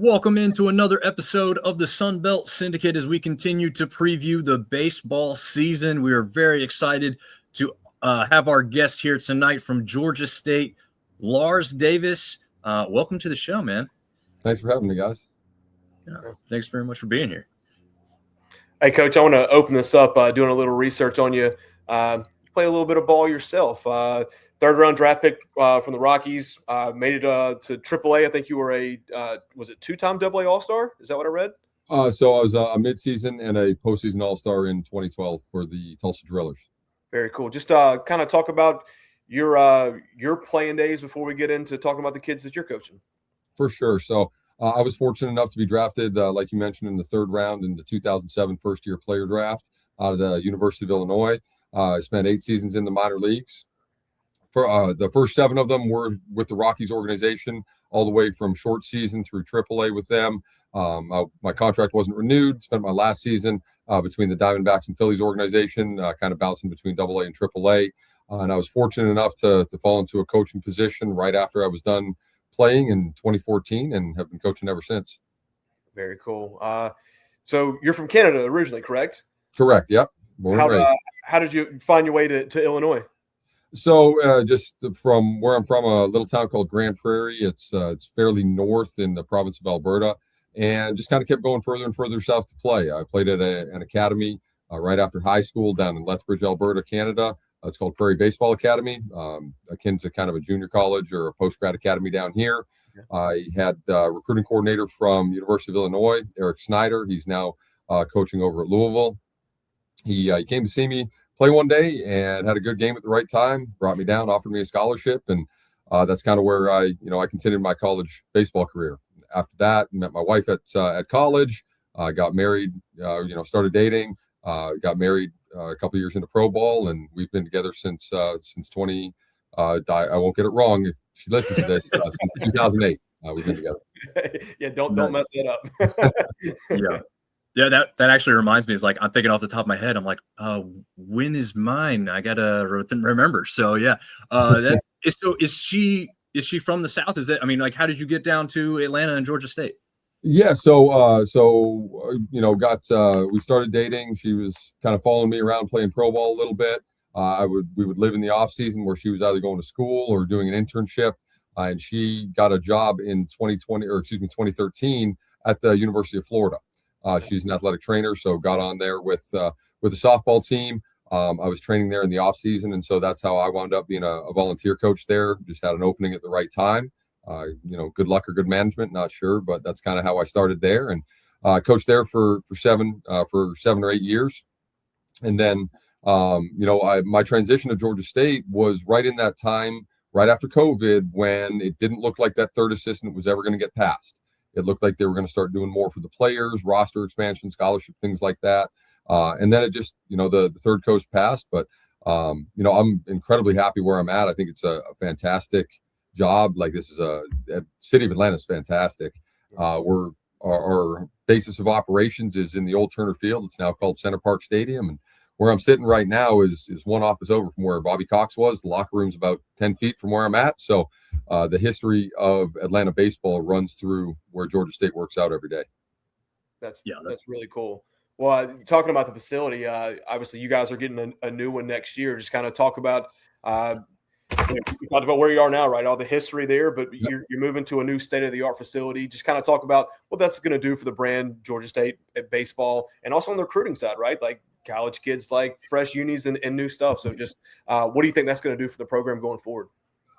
Welcome into another episode of the SunBeltSyndicate as we continue to preview the baseball season. We are very excited to have our guest here tonight from Georgia State, Lars Davis. Welcome to the show, man. Thanks for having me, guys. Yeah, thanks very much for being here. Hey, Coach, I want to open this up doing a little research on you. You play a little bit of ball yourself. Third-round draft pick from the Rockies, made it to AAA. I think you were was it two-time AA All-Star? Is that what I read? So I was a midseason and a postseason All-Star in 2012 for the Tulsa Drillers. Very cool. Just kind of talk about your playing days before we get into talking about the kids that you're coaching. For sure. So I was fortunate enough to be drafted, like you mentioned, in the third round in the 2007 first-year player draft out of the University of Illinois. I spent 8 seasons in the minor leagues. For the first 7 of them were with the Rockies organization, all the way from short season through AAA with them. My contract wasn't renewed. Spent my last season between the Diamondbacks and Phillies organization, kind of bouncing between AA and AAA. And I was fortunate enough to fall into a coaching position right after I was done playing in 2014 and have been coaching ever since. Very cool. So you're from Canada originally, correct? Correct. Yep. How did you find your way to Illinois? So just from where I'm from, a little town called Grand Prairie. It's fairly north in the province of Alberta, and just kind of kept going further and further south to play. I played at an academy right after high school down in Lethbridge, Alberta, Canada. It's called Prairie Baseball Academy, akin to kind of a junior college or a post-grad academy down here. I had a recruiting coordinator from University of Illinois, Eric Snyder. He's now coaching over at Louisville. He came to see me play one day and had a good game at the right time, brought me down, offered me a scholarship. And that's kind of where I continued my college baseball career. After that, met my wife at college, got married, started dating, got married a couple of years into pro ball, and we've been together since 20. I won't get it wrong if she listens to this, since 2008. We've been together. Yeah, don't mess it up. Yeah. Yeah, that actually reminds me. It's like I'm thinking off the top of my head. I'm like, when is mine? I gotta remember. So yeah, so is she from the South? Is it? I mean, like, how did you get down to Atlanta and Georgia State? Yeah, we started dating. She was kind of following me around playing pro ball a little bit. We would live in the off season where she was either going to school or doing an internship. And she got a job in 2013 at the University of Florida. She's an athletic trainer, so got on there with the softball team. I was training there in the off season, and so that's how I wound up being a volunteer coach there. Just had an opening at the right time. Good luck or good management, not sure, but that's kind of how I started there, and coached there for 7 or 8 years. And then my transition to Georgia State was right in that time, right after COVID, when it didn't look like that third assistant was ever going to get passed. It looked like they were going to start doing more for the players, roster expansion, scholarship, things like that. And then it just, the third coach passed. But, I'm incredibly happy where I'm at. I think it's a fantastic job. Like, this is the city of Atlanta is fantastic. Our basis of operations is in the old Turner Field. It's now called Center Park Stadium. And where I'm sitting right now is one office over from where Bobby Cox was. The locker room's about 10 feet from where I'm at. So the history of Atlanta baseball runs through where Georgia State works out every day. That's really cool. Well, talking about the facility, obviously you guys are getting a new one next year. Just kind of talk about, you talked about where you are now, right? All the history there, but you're moving to a new state-of-the-art facility. Just kind of talk about what that's going to do for the brand Georgia State at baseball, and also on the recruiting side, right? Like, college kids like fresh unis and new stuff. So just what do you think that's going to do for the program going forward?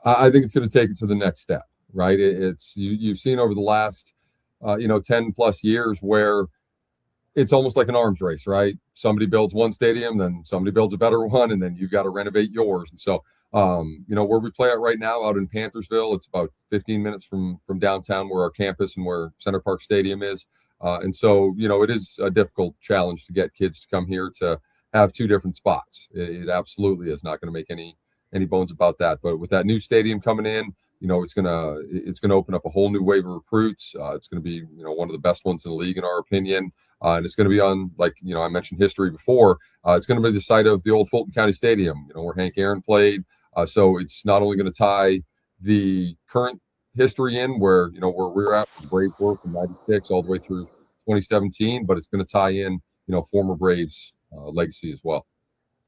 I think it's going to take it to the next step, right? You've seen over the last 10 plus years where it's almost like an arms race, right? Somebody builds one stadium, then somebody builds a better one, and then you've got to renovate yours. And so where we play at right now out in Panthersville, it's about 15 minutes from downtown where our campus and where Center Park Stadium is. And so, it is a difficult challenge to get kids to come here to have 2 different spots. It absolutely is not going to make any bones about that. But with that new stadium coming in, it's gonna open up a whole new wave of recruits. It's going to be, one of the best ones in the league, in our opinion. And it's going to be on, like, I mentioned history before. It's going to be the site of the old Fulton County Stadium, where Hank Aaron played. So it's not only going to tie the current history in where we're at with Brave work from '96 all the way through 2017, but it's going to tie in former Braves legacy as well.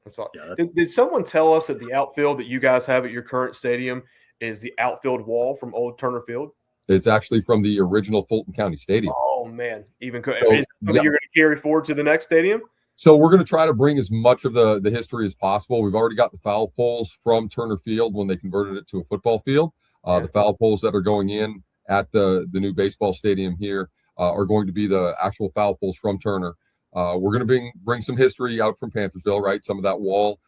That's all. Yeah, did someone tell us that the outfield that you guys have at your current stadium is the outfield wall from old Turner Field? It's actually from the original Fulton County Stadium. Oh man, even so, is it something you're going to carry forward to the next stadium? So we're going to try to bring as much of the history as possible. We've already got the foul poles from Turner Field when they converted it to a football field. The foul poles that are going in at the new baseball stadium here are going to be the actual foul poles from Turner. We're going to bring some history out from Panthersville, right? Some of that wall.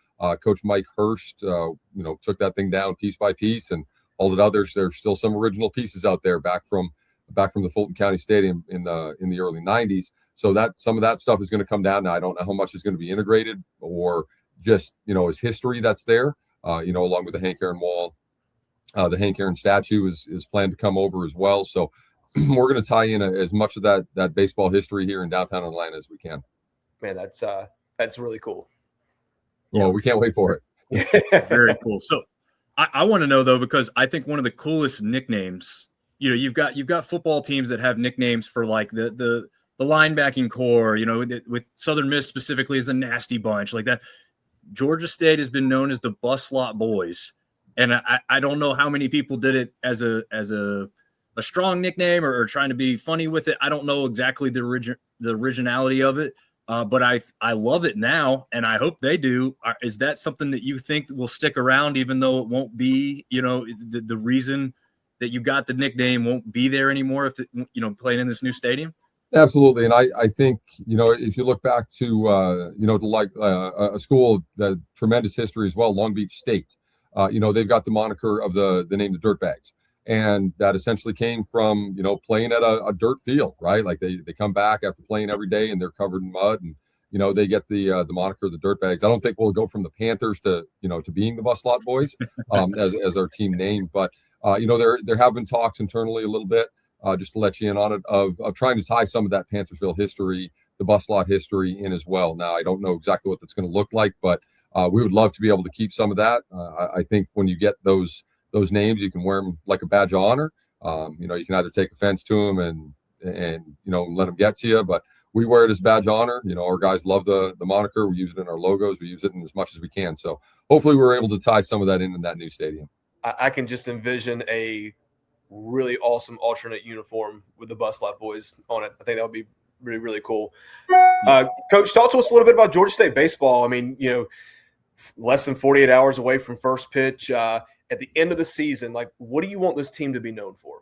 Coach Mike Hurst, took that thing down piece by piece, and all the others. There's still some original pieces out there back from the Fulton County Stadium in the early '90s. So that some of that stuff is going to come down. Now I don't know how much is going to be integrated or just as history that's there. Along with the Hank Aaron wall, the Hank Aaron statue is planned to come over as well. So we're going to tie in as much of that baseball history here in downtown Atlanta as we can. Man, that's really cool. Well, we can't wait for it. Very cool. So I want to know though, because I think one of the coolest nicknames, you've got football teams that have nicknames for like the linebacking core, with Southern Miss specifically as the Nasty Bunch, like that. Georgia State has been known as the Bus Lot Boys, and I don't know how many people did it as a strong nickname or trying to be funny with it. I don't know exactly the originality of it, but I love it now, and I hope they do. Is that something that you think will stick around, even though it won't be, the reason that you got the nickname won't be there anymore if playing in this new stadium? Absolutely, and I think if you look back to a school that tremendous history as well, Long Beach State. They've got the moniker of the name the Dirtbags, and that essentially came from playing at a dirt field, right? Like they come back after playing every day and they're covered in mud, and they get the moniker of the Dirtbags. I don't think we'll go from the Panthers to being the Bus Lot Boys as our team name, but there have been talks internally a little bit. Just to let you in on it, of trying to tie some of that Panthersville history, the bus lot history in as well. Now, I don't know exactly what that's going to look like, but we would love to be able to keep some of that. I think when you get those names, you can wear them like a badge of honor. You can either take offense to them and let them get to you, but we wear it as badge of honor. Our guys love the moniker. We use it in our logos. We use it in as much as we can. So hopefully we're able to tie some of that in that new stadium. I can just envision a really awesome alternate uniform with the Bus Lot Boys on it. I think that would be really, really cool. Coach, talk to us a little bit about Georgia State baseball. I mean, less than 48 hours away from first pitch. At the end of the season, like, what do you want this team to be known for?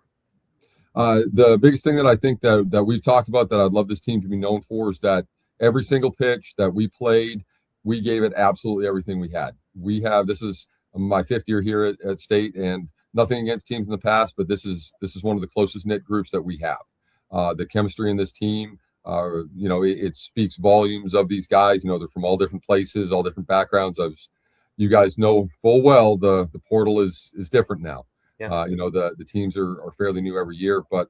The biggest thing that I think that we've talked about that I'd love this team to be known for is that every single pitch that we played, we gave it absolutely everything we had. This is my 5th year here at State, and nothing against teams in the past, but this is one of the closest knit groups that we have. The chemistry in this team, it speaks volumes of these guys. They're from all different places, all different backgrounds. You guys know full well the portal is different now. Yeah. The teams are fairly new every year, but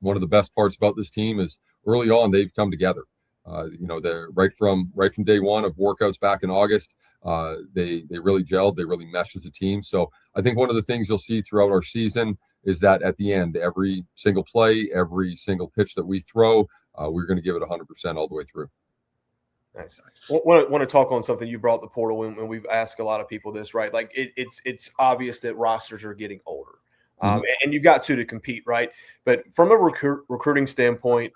one of the best parts about this team is early on they've come together. They're right from day one of workouts back in August. They really gelled, they really meshed as a team. So I think one of the things you'll see throughout our season is that at the end, every single play, every single pitch that we throw, we're going to give it 100% all the way through. Nice. Want to talk on something you brought the portal, and we've asked a lot of people this, right? Like it's obvious that rosters are getting older, and you've got to compete, right? But from a recruiting standpoint,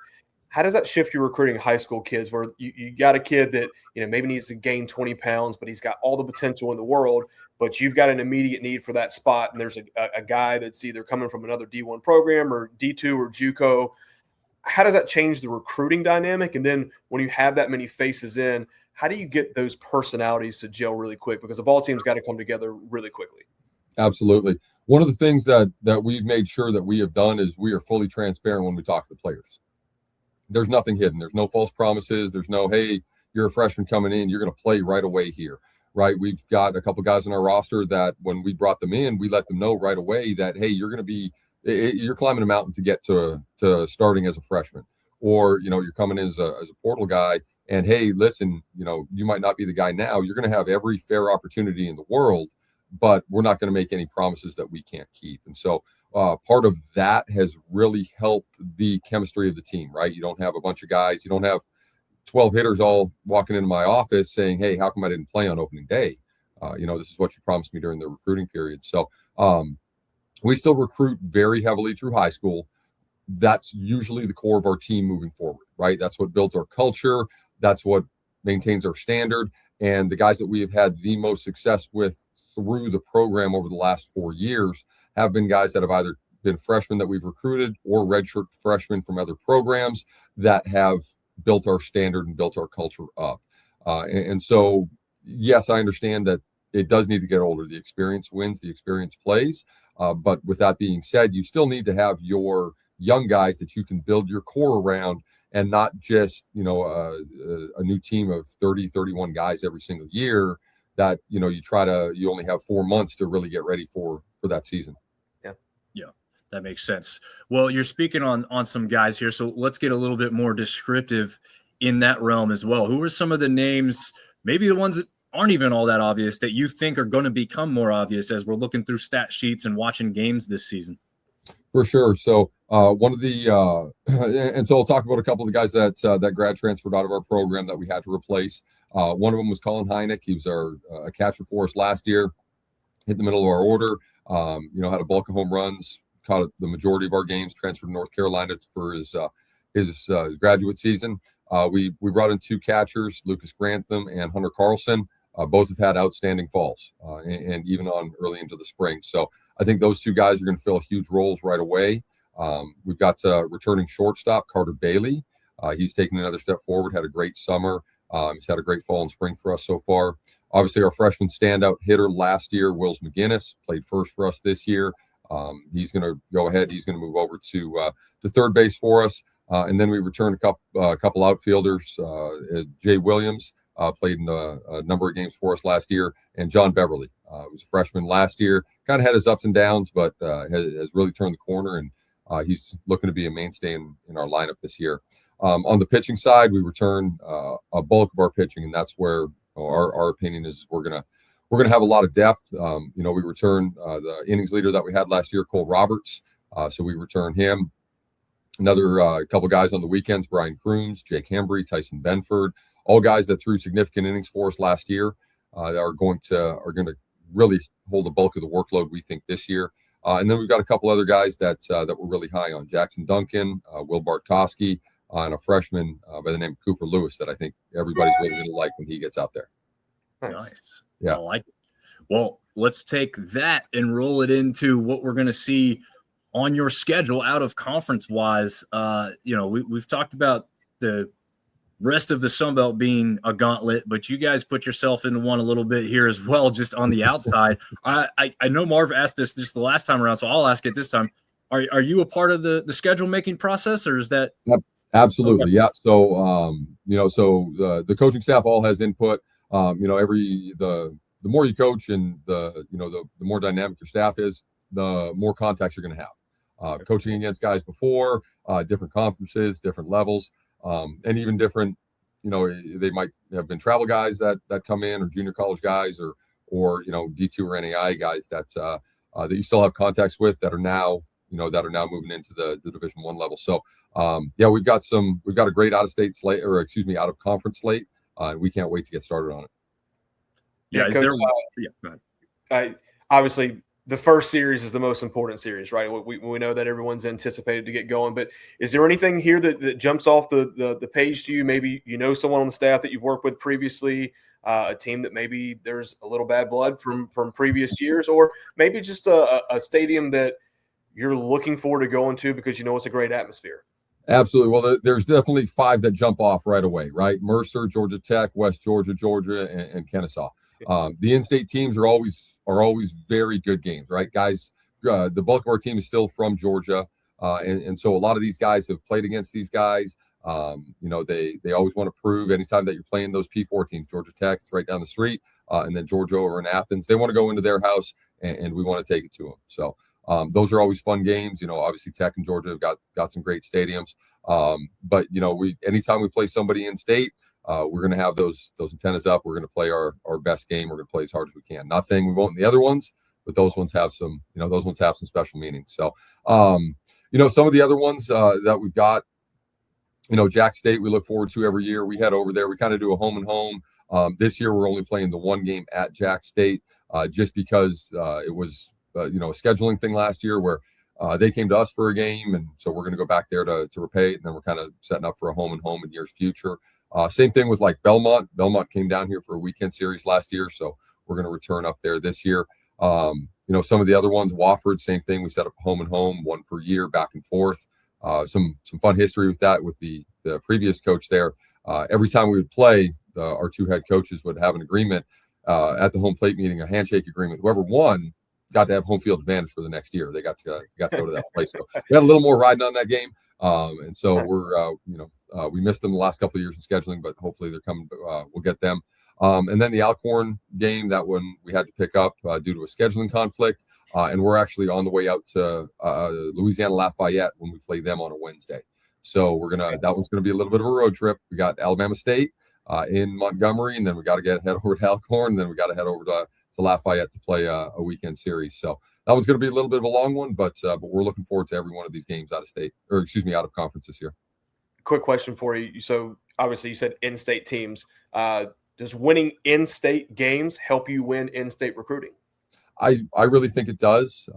how does that shift your recruiting high school kids where you got a kid that, maybe needs to gain 20 pounds, but he's got all the potential in the world, but you've got an immediate need for that spot. And there's a guy that's either coming from another D1 program or D2 or JUCO. How does that change the recruiting dynamic? And then when you have that many faces in, how do you get those personalities to gel really quick? Because the ball team's got to come together really quickly. Absolutely. One of the things that we've made sure that we have done is we are fully transparent when we talk to the players. There's nothing hidden. There's no false promises. There's no, hey, you're a freshman coming in, you're going to play right away here, right? We've got a couple guys on our roster that when we brought them in, we let them know right away that, hey, you're climbing a mountain to get to starting as a freshman, or, you're coming in as a portal guy, and hey, listen, you might not be the guy now. You're going to have every fair opportunity in the world, but we're not going to make any promises that we can't keep. And so part of that has really helped the chemistry of the team, right? You don't have a bunch of guys, you don't have 12 hitters all walking into my office saying, hey, how come I didn't play on opening day? This is what you promised me during the recruiting period. So we still recruit very heavily through high school. That's usually the core of our team moving forward, right? That's what builds our culture. That's what maintains our standard. And the guys that we have had the most success with through the program over the last 4 years have been guys that have either been freshmen that we've recruited or redshirt freshmen from other programs that have built our standard and built our culture up. And so, yes, I understand that it does need to get older. The experience wins, the experience plays. But with that being said, you still need to have your young guys that you can build your core around, and not just, a new team of 30, 31 guys every single year that, you only have 4 months to really get ready for that season. Yeah, that makes sense. Well, you're speaking on some guys here, so let's get a little bit more descriptive in that realm as well. Who are some of the names, maybe the ones that aren't even all that obvious, that you think are going to become more obvious as we're looking through stat sheets and watching games this season? For sure. So one of the and so I'll talk about a couple of the guys that grad transferred out of our program that we had to replace. One of them was Colin Heineck. He was our a catcher for us last year, hit the middle of our order. Had a bulk of home runs, caught the majority of our games, transferred to North Carolina for his graduate season. We brought in 2 catchers, Lucas Grantham and Hunter Carlson. Both have had outstanding falls and even on early into the spring. So I think those 2 guys are going to fill huge roles right away. We've got returning shortstop Carter Bailey. He's taken another step forward, had a great summer. He's had a great fall and spring for us so far. Obviously, our freshman standout hitter last year, Wills McGinnis, played first for us this year. He's going to go ahead. He's going to move over to third base for us. And then we returned a couple outfielders. Jay Williams played in a number of games for us last year, and John Beverly was a freshman last year. Kind of had his ups and downs, but has really turned the corner, and he's looking to be a mainstay in our lineup this year. On the pitching side, we return a bulk of our pitching, and that's where our opinion is we're gonna have a lot of depth. We return the innings leader that we had last year, Cole Roberts. So we return him. Another couple guys on the weekends, Brian Crooms, Jake Hembry, Tyson Benford, all guys that threw significant innings for us last year that are going to really hold the bulk of the workload, we think, this year. And then we've got a couple other guys that we're really high on: Jackson Duncan, Will Bartkowski, and a freshman by the name of Cooper Lewis that I think everybody's really going to like when he gets out there. Nice. Yeah. I like it. Well, let's take that and roll it into what we're going to see on your schedule out of conference wise. We've talked about the rest of the Sunbelt being a gauntlet, but you guys put yourself into one a little bit here as well, just on the outside. I know Marv asked this just the last time around, so I'll ask it this time. Are you a part of the schedule making process, or is that? Absolutely. Okay. Yeah. So, the coaching staff all has input. The more you coach and the more dynamic your staff is, the more contacts you're going to have. Coaching against guys before, different conferences, different levels, and even different, they might have been travel guys that come in, or junior college guys, or D2 or NAI guys that you still have contacts with that are now moving into the Division I level. So we've got a great out of conference slate. And we can't wait to get started on it. Yeah, Coach, go ahead. Obviously the first series is the most important series, right? We know that everyone's anticipated to get going, but is there anything here that jumps off the page to you? Maybe someone on the staff that you've worked with previously, a team that maybe there's a little bad blood from previous years, or maybe just a stadium that you're looking forward to going to because it's a great atmosphere. Absolutely. Well, there's definitely 5 that jump off right away, right? Mercer, Georgia Tech, West Georgia, and Kennesaw. The in-state teams are always very good games, right? Guys, the bulk of our team is still from Georgia. And so a lot of these guys have played against these guys. They always want to prove anytime that you're playing those P4 teams, Georgia Tech, it's right down the street, and then Georgia over in Athens, they want to go into their house and we want to take it to them. So those are always fun games. Obviously Tech and Georgia have got some great stadiums. But anytime we play somebody in state, we're going to have those antennas up. We're going to play our best game. We're going to play as hard as we can. Not saying we won't in the other ones, those ones have some, special meaning. So, some of the other ones that we've got, Jack State, we look forward to every year. We head over there. We kind of do a home and home. This year, we're only playing the one game at Jack State just because it was, a scheduling thing last year where they came to us for a game. And so we're going to go back there to repay it. And then we're kind of setting up for a home and home in years future. Same thing with like Belmont. Belmont came down here for a weekend series last year. So we're going to return up there this year. Some of the other ones, Wofford, same thing. We set up home and home, one per year, back and forth. Some fun history with that with the previous coach there. Every time we would play, our two head coaches would have an agreement at the home plate meeting, a handshake agreement. Whoever won got to have home field advantage for the next year. They got to go to that place. So we had a little more riding on that game. And so we're, we missed them the last couple of years in scheduling, but hopefully they're coming. We'll get them. And then the Alcorn game, that one we had to pick up due to a scheduling conflict. And we're actually on the way out to Louisiana Lafayette when we play them on a Wednesday. So that one's gonna be a little bit of a road trip. We got Alabama State in Montgomery, and then we got to head over to Alcorn, and then we got to head over to Lafayette to play a weekend series. So that one's going to be a little bit of a long one, but we're looking forward to every one of these games out of conference this year. Quick question for you. So obviously you said in-state teams. Does winning in-state games help you win in-state recruiting? I really think it does.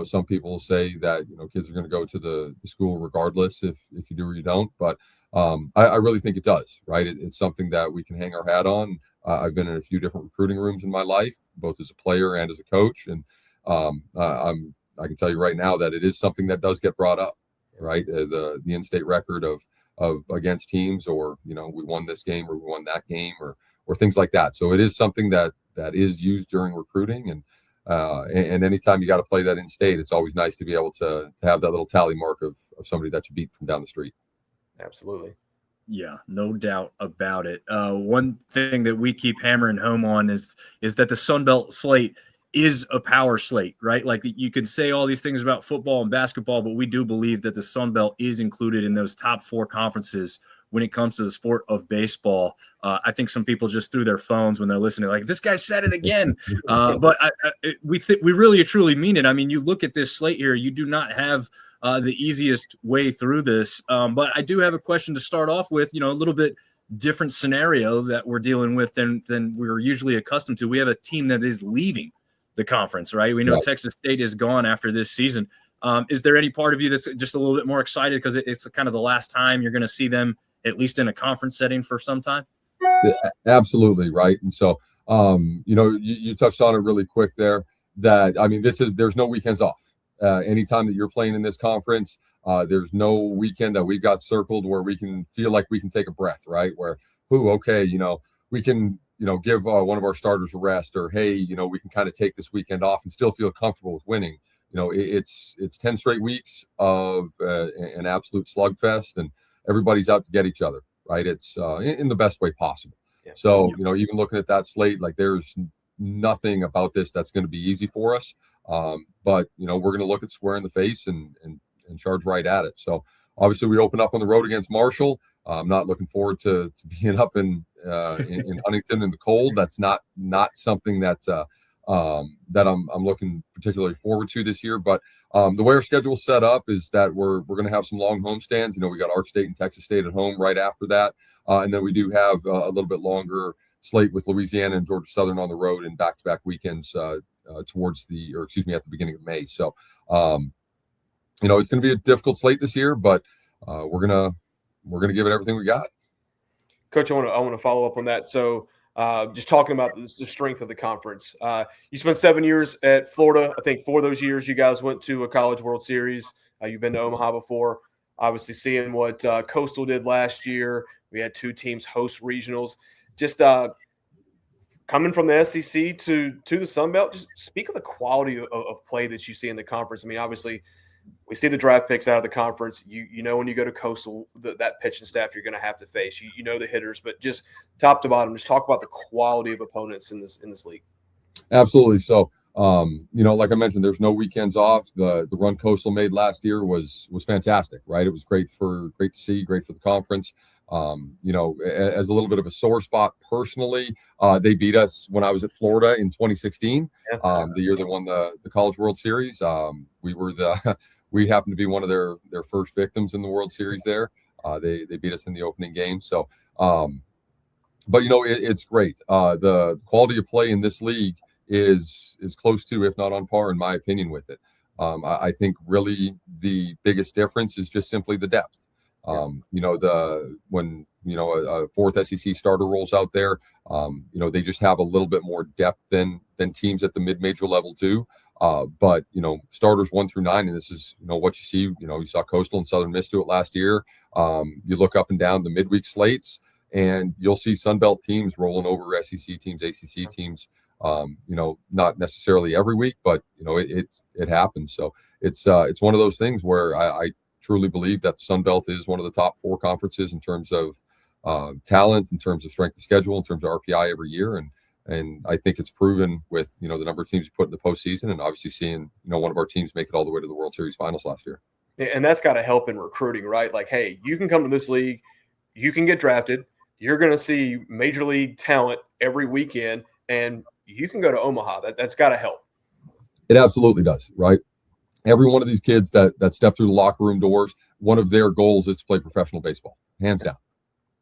Some people say that, kids are going to go to the school regardless if you do or you don't, but I really think it does, right? It's something that we can hang our hat on. I've been in a few different recruiting rooms in my life, both as a player and as a coach. And I can tell you right now that it is something that does get brought up, right? The in-state record of against teams, or, we won this game or we won that game or things like that. So it is something that is used during recruiting. And anytime you got to play that in-state, it's always nice to be able to have that little tally mark of somebody that you beat from down the street. Absolutely. Yeah, no doubt about it. One thing that we keep hammering home on is that the SunBelt slate is a power slate, right? Like, you could say all these things about football and basketball, but we do believe that the SunBelt is included in those top 4 conferences when it comes to the sport of baseball. I think some people just threw their phones when they're listening, like, this guy said it again. But we really truly mean it. I mean, you look at this slate here, you do not have the easiest way through this. But I do have a question to start off with, a little bit different scenario that we're dealing with than we're usually accustomed to. We have a team that is leaving the conference, right? We know Texas State is gone after this season. Is there any part of you that's just a little bit more excited because it's kind of the last time you're going to see them, at least in a conference setting, for some time? Absolutely, right. And so, you touched on it really quick there, that, I mean, there's no weekends off. Anytime that you're playing in this conference, there's no weekend that we've got circled where we can feel like we can take a breath, right? Where, we can, give one of our starters a rest, or, hey, we can kind of take this weekend off and still feel comfortable with winning. It's 10 straight weeks of an absolute slugfest, and everybody's out to get each other, right? It's in the best way possible. Yeah. So, even looking at that slate, like, there's nothing about this that's going to be easy for us. But we're going to look at square in the face and charge right at it. So obviously we open up on the road against Marshall. I'm not looking forward to being up in Huntington in the cold. That's not something that I'm looking particularly forward to this year. But the way our schedule's set up is that we're going to have some long homestands. We got Ark State and Texas State at home right after that, and then we do have a little bit longer slate with Louisiana and Georgia Southern on the road in back-to-back weekends at the beginning of May. So, it's going to be a difficult slate this year, but we're gonna give it everything we got. Coach, I want to follow up on that. So, just talking about the strength of the conference. You spent 7 years at Florida. I think 4 of those years you guys went to a College World Series. You've been to Omaha before. Obviously, seeing what Coastal did last year. We had 2 teams host regionals. Just coming from the SEC to the Sun Belt, just speak of the quality of play that you see in the conference. I mean, obviously, we see the draft picks out of the conference. When you go to Coastal, that pitching staff you're going to have to face. You know the hitters, but just top to bottom, just talk about the quality of opponents in this league. Absolutely. So, like I mentioned, there's no weekends off. The run Coastal made last year was fantastic, right? It was great to see, great for the conference. As a little bit of a sore spot personally, they beat us when I was at Florida in 2016, the year they won the College World Series. We happened to be one of their first victims in the World Series there. They beat us in the opening game. So, but it's great. The quality of play in this league is close to, if not on par, in my opinion, with it. I think really the biggest difference is just simply the depth. When a fourth SEC starter rolls out there, they just have a little bit more depth than teams at the mid-major level do. But starters 1 through 9, and this is what you see. You saw Coastal and Southern Miss do it last year. You look up and down the midweek slates, and you'll see Sunbelt teams rolling over SEC teams, ACC teams. Not necessarily every week, but it happens. So it's one of those things where I truly believe that the Sunbelt is one of the top 4 conferences in terms of talent, in terms of strength of schedule, in terms of RPI every year, and I think it's proven with the number of teams we put in the postseason, and obviously seeing one of our teams make it all the way to the World Series finals last year. And that's got to help in recruiting, right? Like, hey, you can come to this league, you can get drafted, you're going to see major league talent every weekend, and you can go to Omaha. That's got to help. It absolutely does, right? Every one of these kids that step through the locker room doors, one of their goals is to play professional baseball, hands down.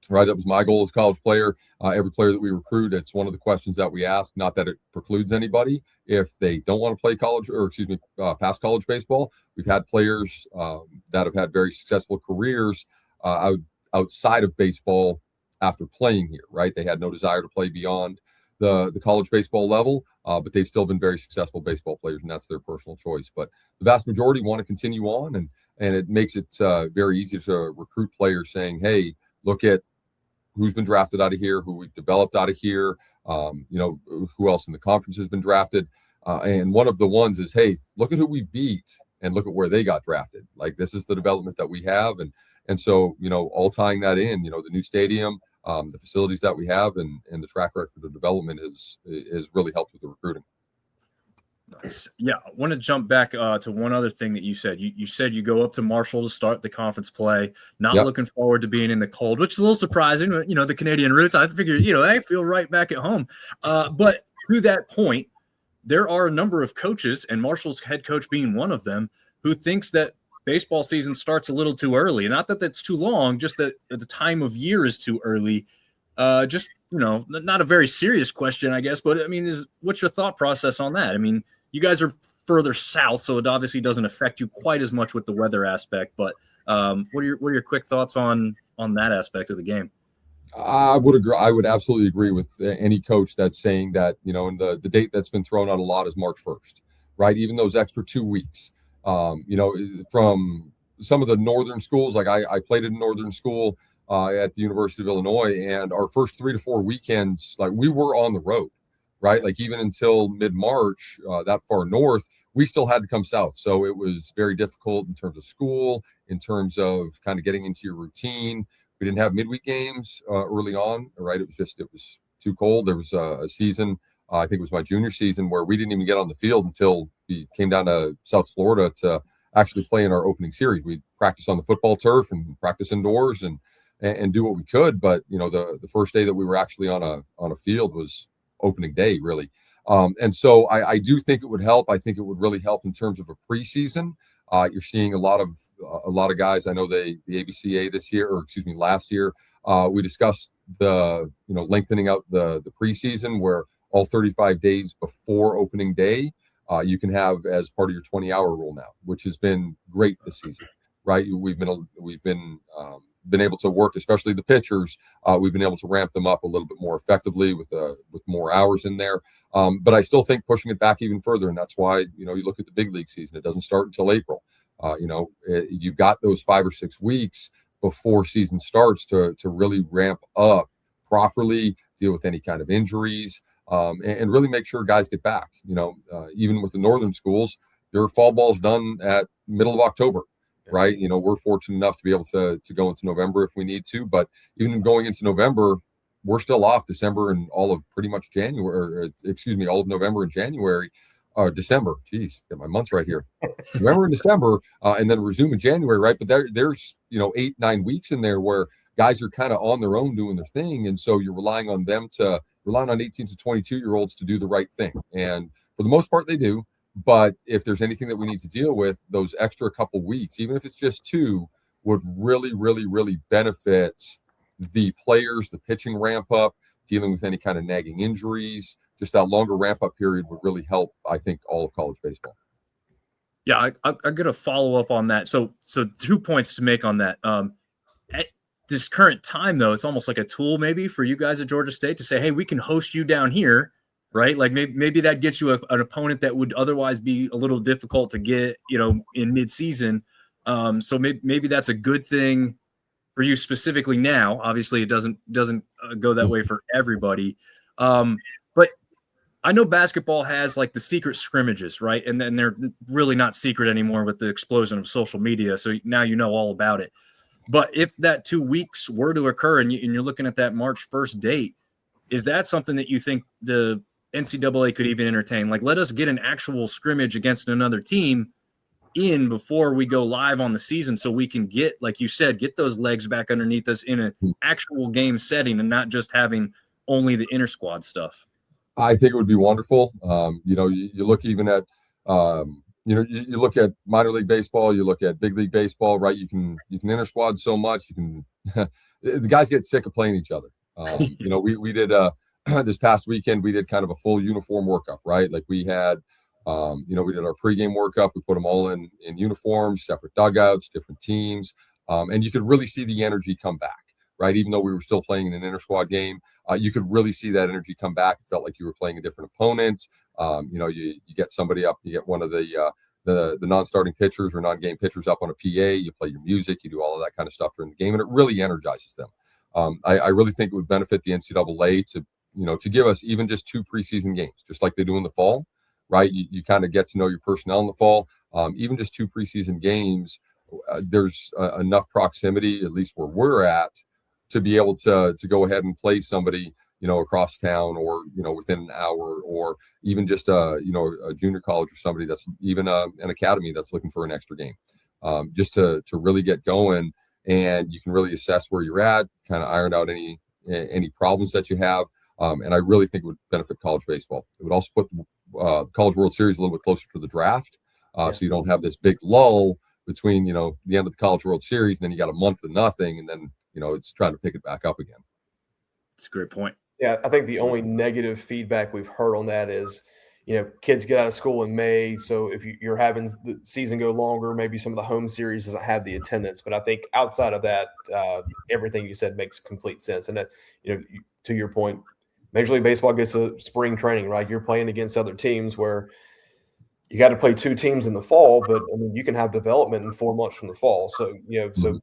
Right, that was my goal as a college player. Every player that we recruit, it's one of the questions that we ask. Not that it precludes anybody if they don't want to play past college baseball. We've had players that have had very successful careers outside of baseball after playing here. Right, they had no desire to play beyond the college baseball level, but they've still been very successful baseball players, and that's their personal choice. But the vast majority want to continue on, and it makes it very easy to recruit players saying, hey, look at who's been drafted out of here, who we've developed out of here, who else in the conference has been drafted. And one of the ones is, hey, look at who we beat and look at where they got drafted. Like, this is the development that we have. And so, all tying that in, the new stadium, the facilities that we have and the track record of development is really helped with the recruiting. Nice. Yeah, I want to jump back to one other thing that you said. You said you go up to Marshall to start the conference play, not looking forward to being in the cold, which is a little surprising. The Canadian roots, I figured, I feel right back at home. But to that point, there are a number of coaches, and Marshall's head coach being one of them, who thinks that baseball season starts a little too early. Not that that's too long, just that the time of year is too early. Not a very serious question, I guess, but I mean, what's your thought process on that? I mean, you guys are further south, so it obviously doesn't affect you quite as much with the weather aspect. But what are your quick thoughts on that aspect of the game? I would agree. I would absolutely agree with any coach that's saying that, and the date that's been thrown out a lot is March 1st, right? Even those extra 2 weeks, from some of the northern schools, like I played at a northern school at the University of Illinois, and our first 3 to 4 weekends, like, we were on the road. Right, like even until mid-March, that far north, we still had to come south. So it was very difficult in terms of school, in terms of kind of getting into your routine. We didn't have midweek games early on, right? It was too cold. There was a season, I think it was my junior season, where we didn't even get on the field until we came down to South Florida to actually play in our opening series. We'd practice on the football turf and practice indoors and do what we could. But the first day that we were actually on a field was opening day, really. And so I do think it would help. I think it would really help in terms of a preseason. You're seeing a lot of guys. I know the ABCA last year, we discussed the lengthening out the preseason, where all 35 days before opening day, you can have as part of your 20-hour rule now, which has been great this season, right? We've been able to work, especially the pitchers. We've been able to ramp them up a little bit more effectively with more hours in there. But I still think pushing it back even further, and that's why you look at the big league season. It doesn't start until April. You've got those 5 or 6 weeks before season starts to really ramp up properly, deal with any kind of injuries, and really make sure guys get back. Even with the northern schools, their fall ball's done at middle of October. Right. We're fortunate enough to be able to go into November if we need to. But even going into November, we're still off December and all of pretty much January, all of November and January, or December. Geez, get my months right here. November and December, and then resume in January. Right. But there's 8-9 weeks in there where guys are kind of on their own doing their thing. And so you're relying on 18 to 22-year-olds to do the right thing. And for the most part, they do. But if there's anything that we need to deal with, those extra couple weeks, even if it's just 2, would really, really, really benefit the players, the pitching ramp up, dealing with any kind of nagging injuries. Just that longer ramp up period would really help, I think, all of college baseball. Yeah, I got to follow up on that. So 2 points to make on that. At this current time, though, it's almost like a tool maybe for you guys at Georgia State to say, hey, we can host you down here, right? Like maybe that gets you an opponent that would otherwise be a little difficult to get, in midseason. So maybe that's a good thing for you specifically now. Obviously, it doesn't go that way for everybody. But I know basketball has like the secret scrimmages, right? And then they're really not secret anymore with the explosion of social media. So now you know all about it. But if that 2 weeks were to occur and you're looking at that March 1st date, is that something that you think the NCAA could even entertain? Like, let us get an actual scrimmage against another team in before we go live on the season so we can get, like you said, get those legs back underneath us in an actual game setting and not just having only the inter squad stuff. I think it would be wonderful. You look even at, you look at minor league baseball, you look at big league baseball, right? You can inter squad so much. The guys get sick of playing each other. We did this past weekend, we did kind of a full uniform workup, right? Like we had, we did our pregame workup. We put them all in uniforms, separate dugouts, different teams. And you could really see the energy come back, right? Even though we were still playing in an inter squad game, you could really see that energy come back. It felt like you were playing a different opponent. You get somebody up, you get one of the non-starting pitchers or non-game pitchers up on a PA, you play your music, you do all of that kind of stuff during the game, and it really energizes them. I really think it would benefit the NCAA to give us even just 2 preseason games, just like they do in the fall, right? You kind of get to know your personnel in the fall. Even just 2 preseason games, there's enough proximity, at least where we're at, to be able to go ahead and play somebody, across town or, within an hour, or even just a junior college or somebody that's even an academy that's looking for an extra game, just to really get going. And you can really assess where you're at, kind of iron out any problems that you have. And I really think it would benefit college baseball. It would also put the College World Series a little bit closer to the draft. So you don't have this big lull between, the end of the College World Series, and then you got a month of nothing, and then, it's trying to pick it back up again. That's a great point. Yeah, I think the only negative feedback we've heard on that is, kids get out of school in May. So if you're having the season go longer, maybe some of the home series doesn't have the attendance. But I think outside of that, everything you said makes complete sense. And that, to your point, Major League Baseball gets a spring training, right? You're playing against other teams where you got to play 2 teams in the fall, but I mean, you can have development in 4 months from the fall. So, so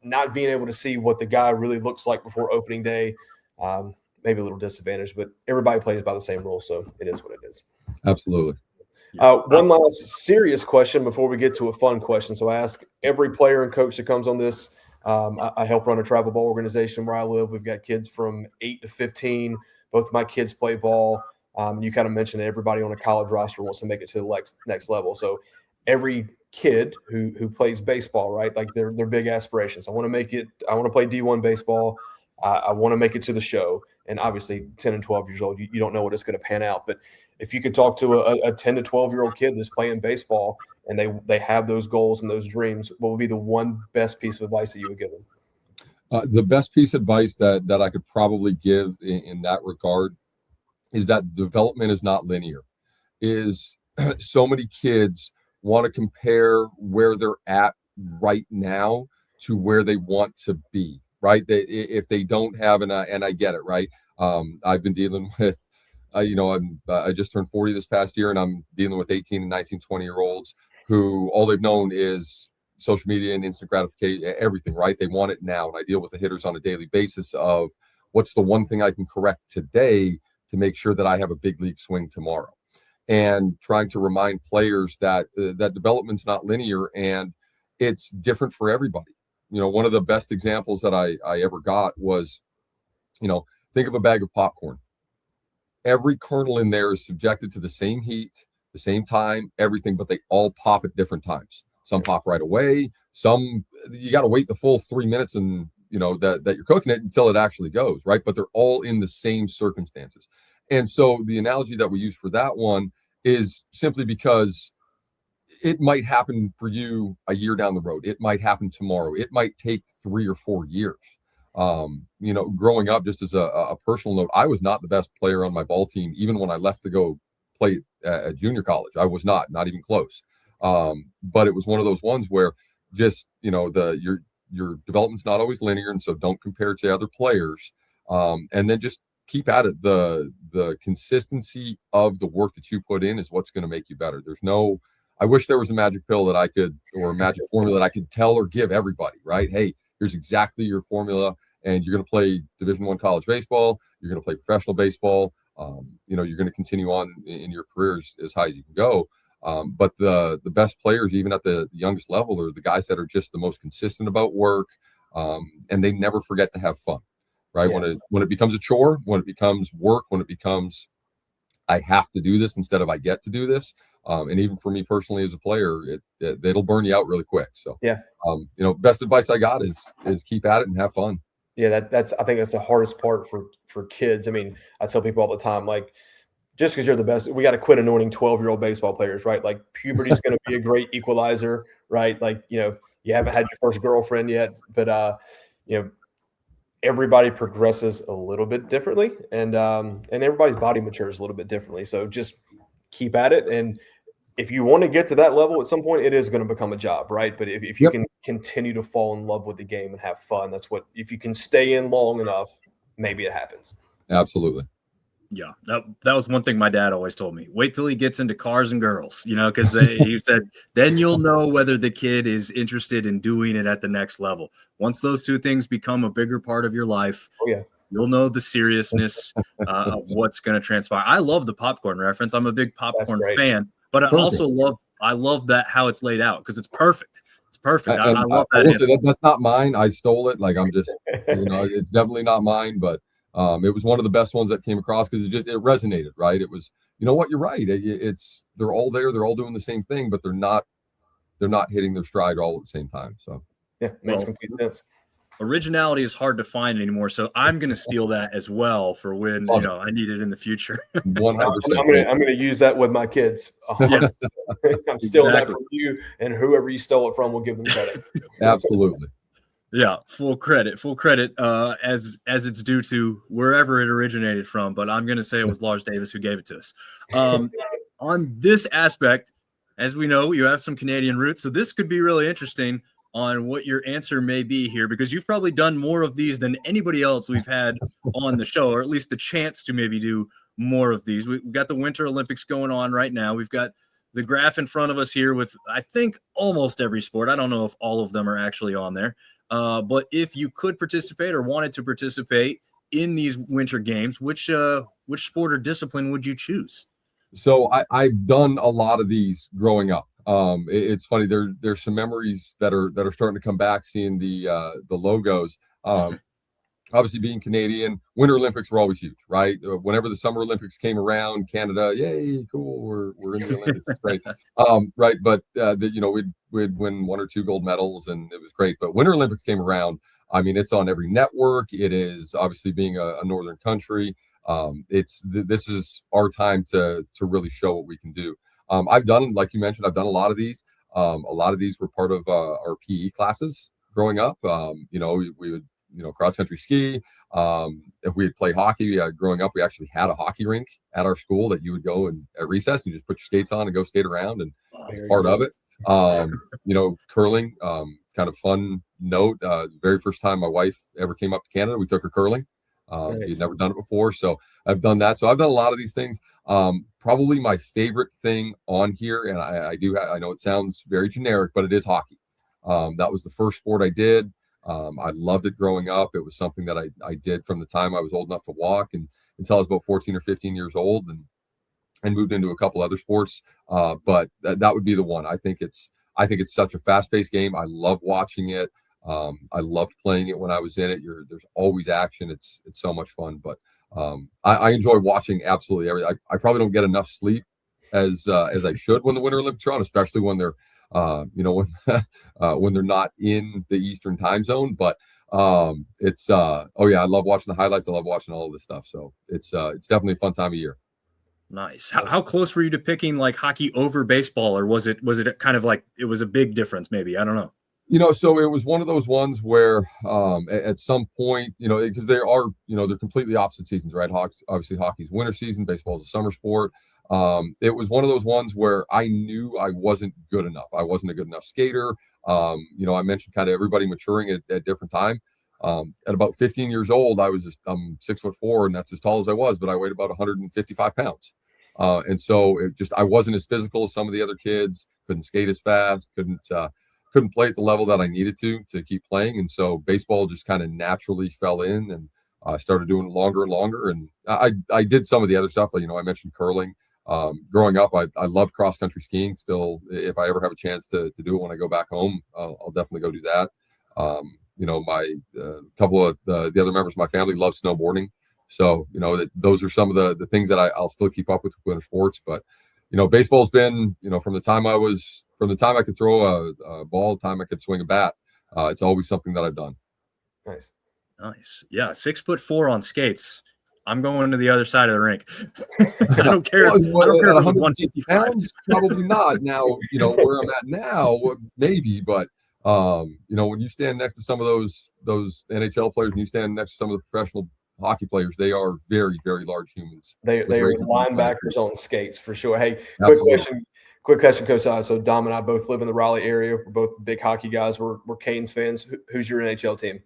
not being able to see what the guy really looks like before opening day, maybe a little disadvantage, but everybody plays by the same rules. So it is what it is. Absolutely. One last serious question before we get to a fun question. So I ask every player and coach that comes on this. I help run a travel ball organization where I live. We've got kids from 8 to 15. Both my kids play ball. You kind of mentioned that everybody on a college roster wants to make it to the next level. So every kid who plays baseball, right? Like they're big aspirations. I want to play D1 baseball. I want to make it to the show. And obviously 10 and 12 years old, you don't know what it's going to pan out. But if you could talk to a 10 to 12-year-old kid that's playing baseball and they have those goals and those dreams, what would be the one best piece of advice that you would give them? The best piece of advice that I could probably give in that regard is that development is not linear. So many kids want to compare where they're at right now to where they want to be, right? If they don't have, and I get it, right? I've been dealing with, I just turned 40 this past year, and I'm dealing with 18 and 19, 20-year-olds who all they've known is social media and instant gratification, everything, right? They want it now. And I deal with the hitters on a daily basis of what's the one thing I can correct today to make sure that I have a big league swing tomorrow. And trying to remind players that that development's not linear and it's different for everybody. One of the best examples that I ever got was, think of a bag of popcorn. Every kernel in there is subjected to the same heat, the same time, everything, but they all pop at different times. Some pop right away. Some you got to wait the full 3 minutes and that you're cooking it until it actually goes, right? But they're all in the same circumstances. And so the analogy that we use for that one is simply because it might happen for you a year down the road. It might happen tomorrow. It might take 3 or 4 years. Growing up, just as a personal note, I was not the best player on my ball team, even when I left to go play at junior college. I was not even close. But it was one of those ones where just, your development's not always linear. And so don't compare to other players. And then just keep at it. The consistency of the work that you put in is what's going to make you better. I wish there was a magic pill or a magic formula that I could tell or give everybody, right? Hey, here's exactly your formula, and you're going to play Division I college baseball. You're going to play professional baseball. You're going to continue on in your career as high as you can go. But the best players, even at the youngest level, are the guys that are just the most consistent about work, and they never forget to have fun, right? Yeah. When it becomes a chore, when it becomes work, when it becomes I have to do this instead of I get to do this. And even for me personally as a player, it'll burn you out really quick. So yeah, best advice I got is keep at it and have fun. Yeah, I think that's the hardest part for kids. I mean, I tell people all the time, like, just because you're the best, we got to quit anointing 12-year-old baseball players, right? Like, puberty is going to be a great equalizer, right? Like, you haven't had your first girlfriend yet, but everybody progresses a little bit differently, and everybody's body matures a little bit differently. So just keep at it, and if you want to get to that level at some point, it is going to become a job, right? But if you can continue to fall in love with the game and have fun, if you can stay in long enough, maybe it happens. Absolutely. Yeah, that was one thing my dad always told me. Wait till he gets into cars and girls, because he said, then you'll know whether the kid is interested in doing it at the next level. Once those two things become a bigger part of your life, you'll know the seriousness of what's going to transpire. I love the popcorn reference. I'm a big popcorn fan, but I love that how it's laid out because it's perfect. It's perfect. I love that. I will say that's not mine. I stole it. Like, I'm just, it's definitely not mine, but it was one of the best ones that came across because it resonated, right? It was, you're right. They're all there. They're all doing the same thing, but they're not hitting their stride all at the same time. So yeah, makes complete sense. Originality is hard to find anymore, so I'm going to steal that as well for when I need it in the future. 100%. I'm going to use that with my kids. I'm stealing that from you, and whoever you stole it from will give them credit. Absolutely. Yeah, full credit as it's due to wherever it originated from. But I'm going to say it was Lars Davis who gave it to us. On this aspect, as we know, you have some Canadian roots, so this could be really interesting on what your answer may be here, because you've probably done more of these than anybody else we've had on the show, or at least the chance to maybe do more of these. We've got the Winter Olympics going on right now. We've got the graph in front of us here with, I think, almost every sport. I don't know if all of them are actually on there. But if you could participate or wanted to participate in these winter games, which sport or discipline would you choose? So I've done a lot of these growing up. It's funny. There's some memories that are starting to come back, seeing the logos. Obviously, being Canadian, Winter Olympics were always huge, right? Whenever the Summer Olympics came around, Canada, yay, cool, we're in the Olympics, it's great, right? But we'd win 1 or 2 gold medals, and it was great. But Winter Olympics came around. I mean, it's on every network. It is obviously being a northern country. This is our time to really show what we can do. I've done, like you mentioned, I've done a lot of these. A lot of these were part of our PE classes growing up. We would, cross country ski. If we would play hockey growing up, we actually had a hockey rink at our school that you would go and at recess, you just put your skates on and go skate around, and it's part of it. Curling, kind of fun note. The very first time my wife ever came up to Canada, we took her curling. She'd never done it before, so I've done that. So I've done a lot of these things. Probably my favorite thing on here, and I know it sounds very generic, but it is hockey. That was the first sport I did. I loved it growing up. It was something that I did from the time I was old enough to walk and until I was about 14 or 15 years old, and moved into a couple other sports. But that would be the one. I think it's such a fast-paced game. I love watching it. I loved playing it when I was in it. There's always action. It's so much fun. But I enjoy watching absolutely everything. I probably don't get enough sleep as I should when the Winter Olympics are on, especially when they're when they're not in the Eastern time zone. But It's oh yeah, I love watching the highlights. I love watching all of this stuff. So it's definitely a fun time of year. Nice. How close were you to picking like hockey over baseball, or was it kind of like it was a big difference? Maybe, I don't know. So it was one of those ones where at some point, because they are, they're completely opposite seasons, right? Obviously hockey's winter season, baseball is a summer sport. It was one of those ones where I knew I wasn't good enough. I wasn't a good enough skater. I mentioned kind of everybody maturing at different time. At about 15 years old, I'm 6'4", and that's as tall as I was, but I weighed about 155 pounds. And so I wasn't as physical as some of the other kids, couldn't skate as fast, couldn't play at the level that I needed to keep playing. And so baseball just kind of naturally fell in, and I started doing it longer and longer. And I did some of the other stuff. I mentioned curling. Growing up, I loved cross country skiing. Still, if I ever have a chance to do it when I go back home, I'll definitely go do that. My couple of the other members of my family love snowboarding. So, those are some of the things that I'll still keep up with winter sports. But, baseball's been, from the time I could throw a ball, the time I could swing a bat, it's always something that I've done. Nice. Yeah. 6'4" on skates. I'm going to the other side of the rink. I don't care. Well, I don't care at if 150 pounds, probably not. Now, where I'm at now, maybe, but when you stand next to some of those NHL players, and you stand next to some of the professional hockey players, they are very, very large humans. They are linebackers on skates for sure. Hey, Absolutely. quick question, Coach. So Dom and I both live in the Raleigh area. We're both big hockey guys. We're Canes fans. Who's your NHL team?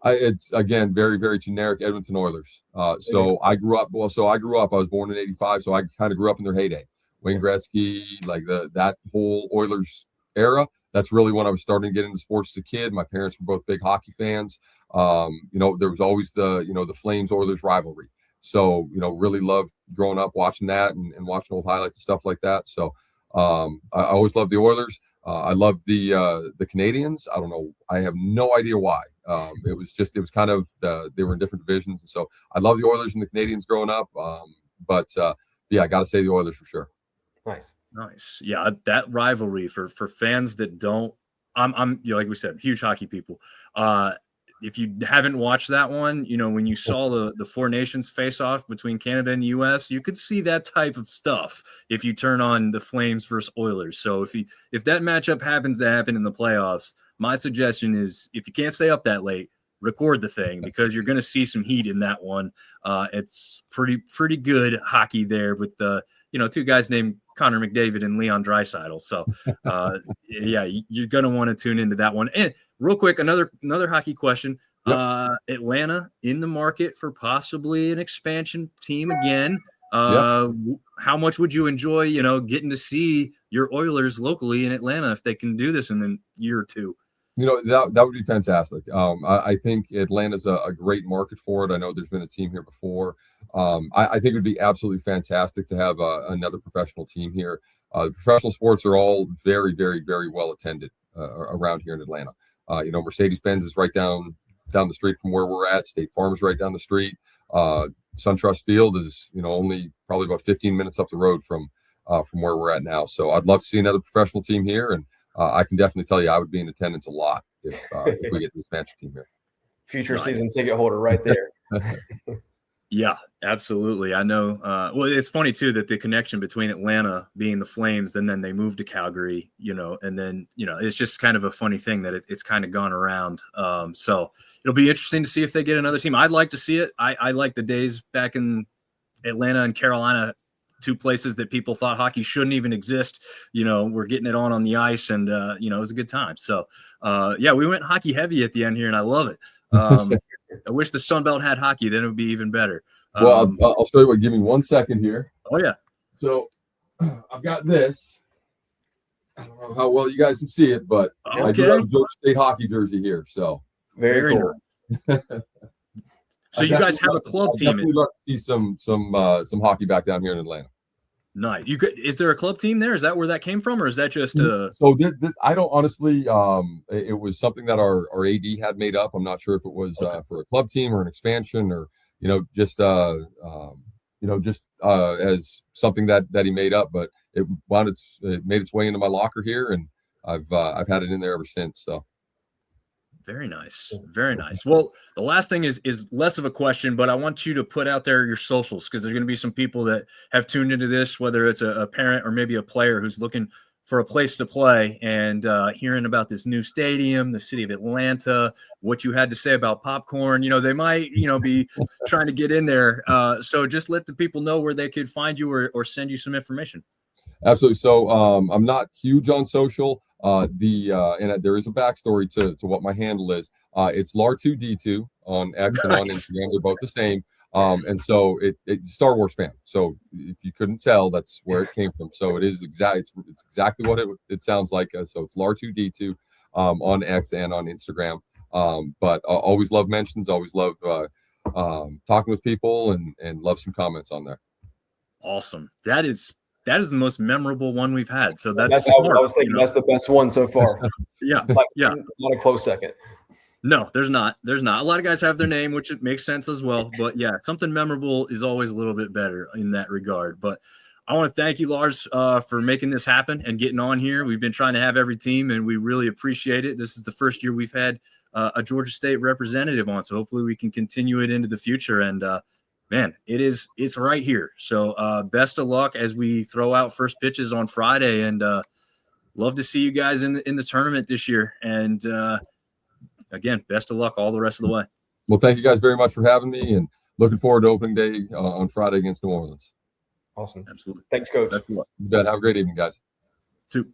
It's again very, very generic. Edmonton Oilers. So I grew up. I was born in '85, so I kind of grew up in their heyday. Wayne Gretzky, like that whole Oilers era. That's really when I was starting to get into sports as a kid. My parents were both big hockey fans. There was always the Flames Oilers rivalry. So, really loved growing up watching that and watching old highlights and stuff like that. So I always loved the Oilers. I loved the Canadians. I don't know. I have no idea why. It was kind of they were in different divisions. And so I love the Oilers and the Canadians growing up. But I got to say the Oilers for sure. Nice. Yeah, that rivalry for fans that don't, I'm like we said, huge hockey people. If you haven't watched that one, when you saw the Four Nations face off between Canada and the US, you could see that type of stuff if you turn on the Flames versus Oilers. So if that matchup happens to happen in the playoffs, my suggestion is if you can't stay up that late, record the thing, because you're going to see some heat in that one. It's pretty good hockey there with the two guys named Connor McDavid and Leon Draisaitl. So you're going to want to tune into that one. And real quick, another hockey question. Yep. Atlanta in the market for possibly an expansion team again. How much would you enjoy getting to see your Oilers locally in Atlanta if they can do this in a year or two? That would be fantastic. I think Atlanta's a great market for it. I know there's been a team here before. I think it would be absolutely fantastic to have another professional team here. Professional sports are all very, very, very well attended around here in Atlanta. Mercedes-Benz is right down the street from where we're at. State Farm is right down the street. SunTrust Field is only probably about 15 minutes up the road from where we're at now. So I'd love to see another professional team here, and I can definitely tell you I would be in attendance a lot if we get the expansion team here. Future season ticket holder right there. Yeah, absolutely. I know. Well, it's funny too that the connection between Atlanta being the Flames, and then they moved to Calgary, and then, it's just kind of a funny thing that it's kind of gone around. So it'll be interesting to see if they get another team. I'd like to see it. I like the days back in Atlanta and Carolina, two places that people thought hockey shouldn't even exist. We're getting it on the ice, and it was a good time. So we went hockey heavy at the end here, and I love it. I wish the SunBelt had hockey, then it would be even better. Well, I'll show you what. Give me 1 second here. Oh yeah. So I've got this. I don't know how well you guys can see it, but I do have a Georgia State hockey jersey here. So very cool. Nice. So you guys have a club team. I'd love to see some hockey back down here in Atlanta. Nice. Is there a club team there? Is that where that came from, or is that just So I don't honestly. It was something that our AD had made up. I'm not sure if it was for a club team or an expansion, or just as something that he made up. But it made its way into my locker here, and I've had it in there ever since. So Very nice. Very nice. Well, the last thing is less of a question, but I want you to put out there your socials, because there's going to be some people that have tuned into this, whether it's a parent or maybe a player who's looking for a place to play and hearing about this new stadium, the city of Atlanta, what you had to say about popcorn. They might, be trying to get in there. So just let the people know where they could find you or send you some information. Absolutely. So I'm not huge on social. And there is a backstory to what my handle is. It's Lar2D2 on X and on Instagram. They're both the same. And so it's Star Wars fan. So if you couldn't tell, that's where it came from. So it's exactly what it sounds like. So it's Lar2D2 on X and on Instagram. But always love mentions. Always love talking with people and love some comments on there. Awesome. That is the most memorable one we've had. So that's smart. I was thinking that's the best one so far. Yeah. Not a close second. No, there's not. A lot of guys have their name, which it makes sense as well. But yeah, something memorable is always a little bit better in that regard. But I want to thank you, Lars, for making this happen and getting on here. We've been trying to have every team, and we really appreciate it. This is the first year we've had a Georgia State representative on, so hopefully we can continue it into the future. And man, it's right here. So best of luck as we throw out first pitches on Friday, and love to see you guys in the tournament this year. And again, best of luck all the rest of the way. Well, thank you guys very much for having me, and looking forward to opening day on Friday against New Orleans. Awesome. Absolutely. Thanks, Coach. You bet. Have a great evening, guys. Too.